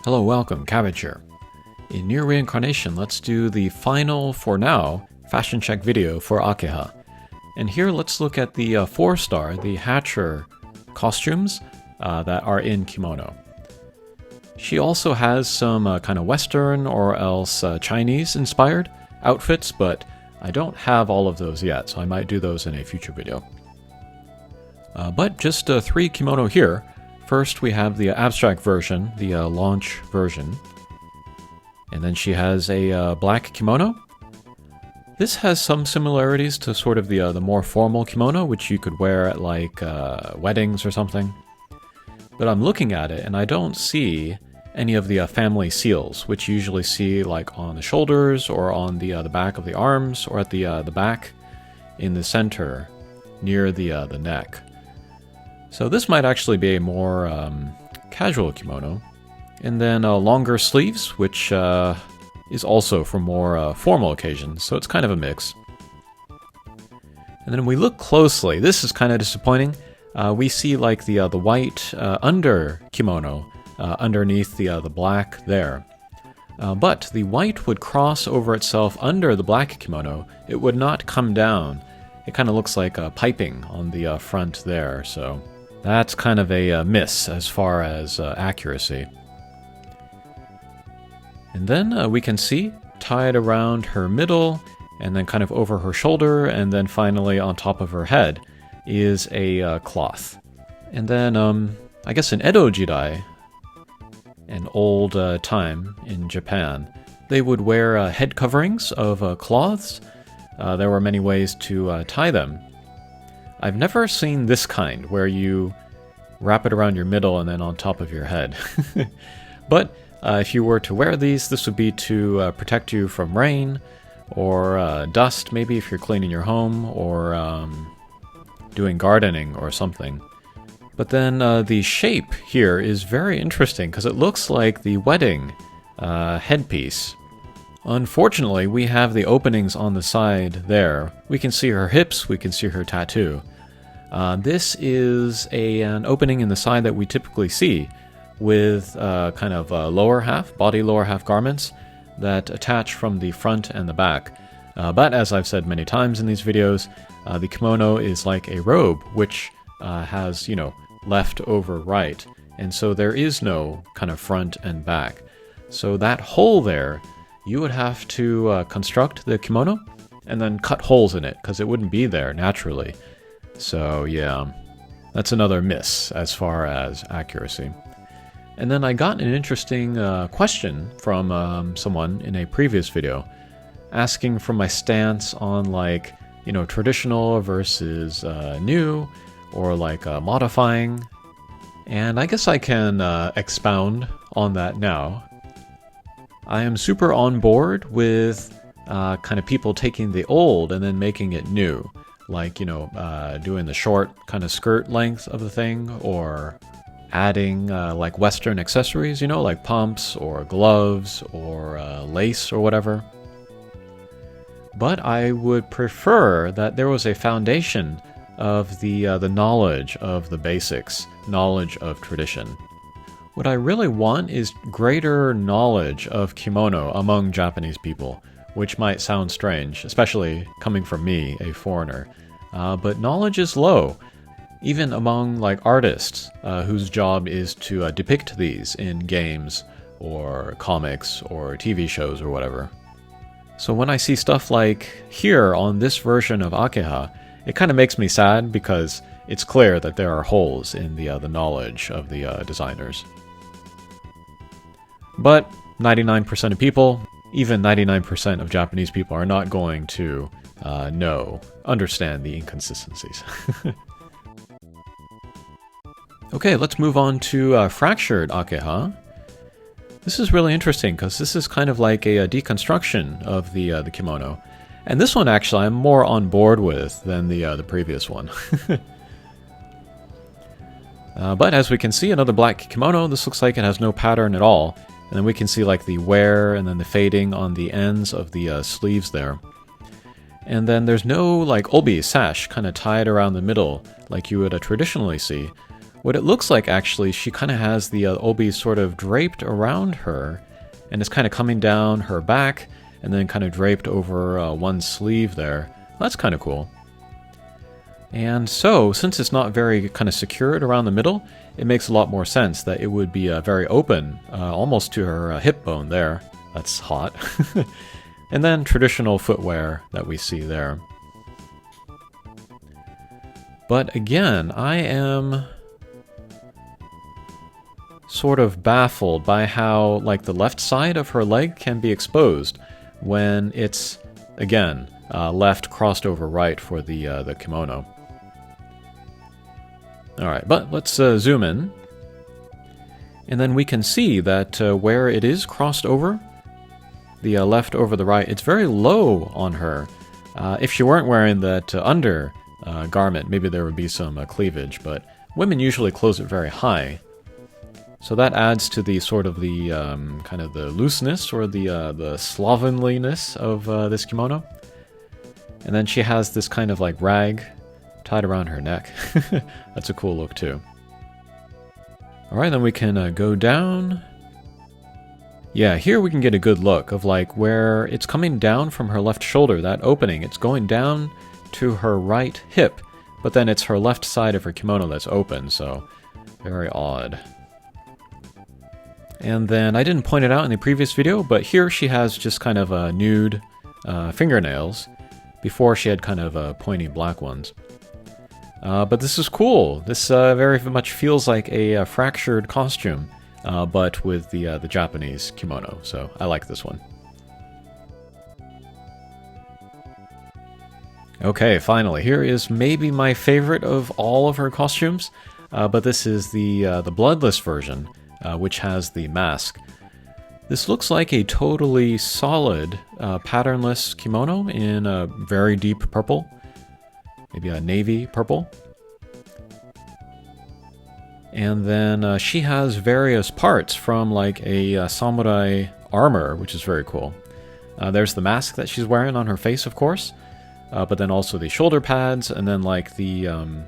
Hello, welcome, Cabbage here. In Nier Reincarnation, let's do the final, for now, fashion check video for Akeha. And here let's look at the 4-star, the Hatcher costumes that are in Kimono. She also has some kind of Western or else Chinese-inspired outfits, but I don't have all of those yet, so I might do those in a future video. But just 3 kimono here. First, we have the abstract version, the launch version. And then she has a black kimono. This has some similarities to sort of the more formal kimono, which you could wear at like weddings or something. But I'm looking at it and I don't see any of the family seals, which you usually see like on the shoulders or on the back of the arms or at the back in the center near the neck. So this might actually be a more casual kimono. And then longer sleeves, which is also for more formal occasions, so it's kind of a mix. And then we look closely. This is kind of disappointing. We see like the white under kimono underneath the black there. But the white would cross over itself under the black kimono. It would not come down. It kind of looks like piping on the front there, so that's kind of a miss as far as accuracy. And then we can see, tied around her middle, and then kind of over her shoulder, and then finally on top of her head, is a cloth. And then, I guess in Edo Jidai, an old time in Japan, they would wear head coverings of cloths. There were many ways to tie them. I've never seen this kind, where you wrap it around your middle and then on top of your head. But if you were to wear these, this would be to protect you from rain or dust, maybe if you're cleaning your home or doing gardening or something. But then the shape here is very interesting because it looks like the wedding headpiece. Unfortunately, we have the openings on the side there. We can see her hips, we can see her tattoo. This is an opening in the side that we typically see with kind of lower half, body lower half garments that attach from the front and the back. But as I've said many times in these videos, the kimono is like a robe, which has, left over right. And so there is no kind of front and back. So that hole there, you would have to construct the kimono and then cut holes in it, because it wouldn't be there naturally. So yeah, that's another miss as far as accuracy. And then I got an interesting question from someone in a previous video, asking for my stance on like, traditional versus new, or like modifying. And I guess I can expound on that now. I am super on board with kind of people taking the old and then making it new. Like, doing the short kind of skirt length of the thing, or adding like Western accessories, like pumps or gloves or lace or whatever. But I would prefer that there was a foundation of the knowledge of the basics, knowledge of tradition. What I really want is greater knowledge of kimono among Japanese people, which might sound strange, especially coming from me, a foreigner. But knowledge is low, even among like artists whose job is to depict these in games or comics or TV shows or whatever. So when I see stuff like here on this version of Akeha, it kind of makes me sad because it's clear that there are holes in the knowledge of the designers. But 99% of people, even 99% of Japanese people, are not going to understand the inconsistencies. Okay, let's move on to Fractured Akeha. This is really interesting because this is kind of like a deconstruction of the kimono. And this one actually I'm more on board with than the previous one. But as we can see, another black kimono. This looks like it has no pattern at all. And then we can see like the wear and then the fading on the ends of the sleeves there. And then there's no like obi, sash, kind of tied around the middle like you would traditionally see. What it looks like, actually, she kind of has the obi sort of draped around her, and it's kind of coming down her back, and then kind of draped over one sleeve there. That's kind of cool. And so, since it's not very kind of secured around the middle, it makes a lot more sense that it would be very open, almost to her hip bone there. That's hot. And then traditional footwear that we see there. But again, I am sort of baffled by how, like, the left side of her leg can be exposed when it's, again, left crossed over right for the kimono. Alright, but let's zoom in. And then we can see that where it is crossed over, the left over the right, it's very low on her. If she weren't wearing that under garment, maybe there would be some cleavage, but women usually close it very high. So that adds to the sort of the kind of the looseness or the slovenliness of this kimono. And then she has this kind of like rag tied around her neck. That's a cool look too. Alright, then we can go down. Yeah, here we can get a good look of like where it's coming down from her left shoulder, that opening. It's going down to her right hip, but then it's her left side of her kimono that's open, so very odd. And then I didn't point it out in the previous video, but here she has just kind of nude fingernails. Before she had kind of pointy black ones. But this is cool. This very much feels like a fractured costume, but with the Japanese kimono. So I like this one. Okay, finally, here is maybe my favorite of all of her costumes, but this is the Bloodless version, which has the mask. This looks like a totally solid patternless kimono in a very deep purple, maybe a navy purple. And then she has various parts from like a samurai armor, which is very cool. There's the mask that she's wearing on her face, of course, but then also the shoulder pads, and then like the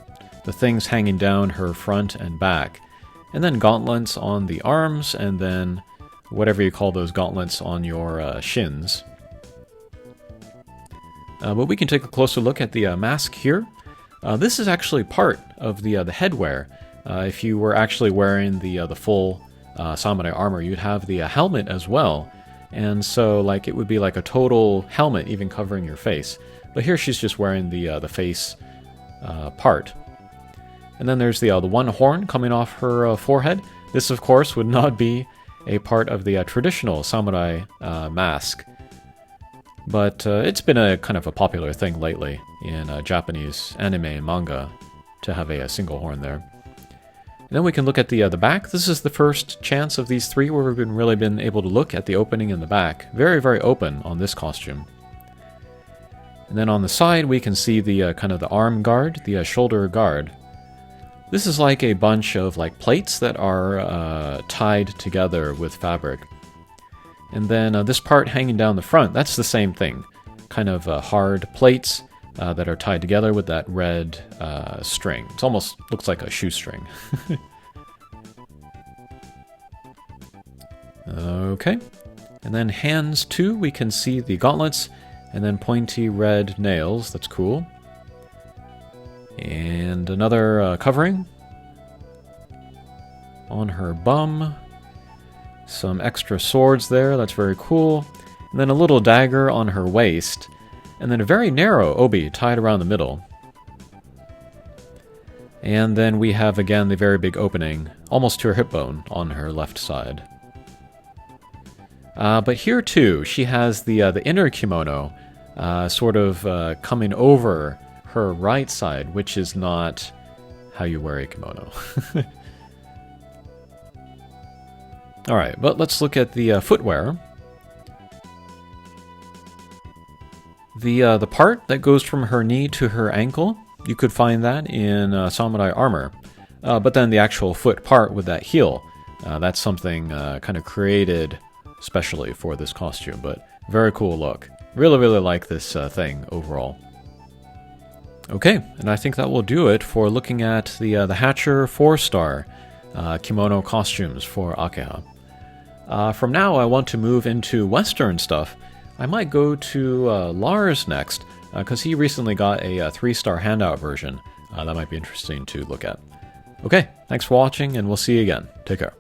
things hanging down her front and back. And then gauntlets on the arms, and then whatever you call those gauntlets on your shins. But we can take a closer look at the mask here. This is actually part of the headwear. If you were actually wearing the full samurai armor, you'd have the helmet as well. And so like it would be like a total helmet, even covering your face. But here she's just wearing the face part. And then there's the one horn coming off her forehead. This, of course, would not be a part of the traditional samurai mask. But it's been a kind of a popular thing lately in Japanese anime and manga to have a single horn there. And then we can look at the back. This is the first chance of these three where we've really been able to look at the opening in the back. Very, very open on this costume. And then on the side we can see the kind of the arm guard, the shoulder guard. This is like a bunch of like plates that are tied together with fabric. And then this part hanging down the front, that's the same thing. Kind of hard plates that are tied together with that red string. It almost looks like a shoestring. Okay. And then hands too, we can see the gauntlets and then pointy red nails. That's cool. And another covering on her bum. Some extra swords there, that's very cool. And then a little dagger on her waist. And then a very narrow obi tied around the middle. And then we have again the very big opening, almost to her hip bone on her left side. But here too, she has the inner kimono sort of coming over her right side, which is not how you wear a kimono. Alright, but let's look at the footwear. The part that goes from her knee to her ankle, you could find that in samurai armor. But then the actual foot part with that heel, that's something kind of created specially for this costume, but very cool look. Really, really like this thing overall. Okay, and I think that will do it for looking at the Hatcher 4-star kimono costumes for Akeha. From now, I want to move into Western stuff. I might go to Lars next, because he recently got a 3-star handout version. That might be interesting to look at. Okay, thanks for watching, and we'll see you again. Take care.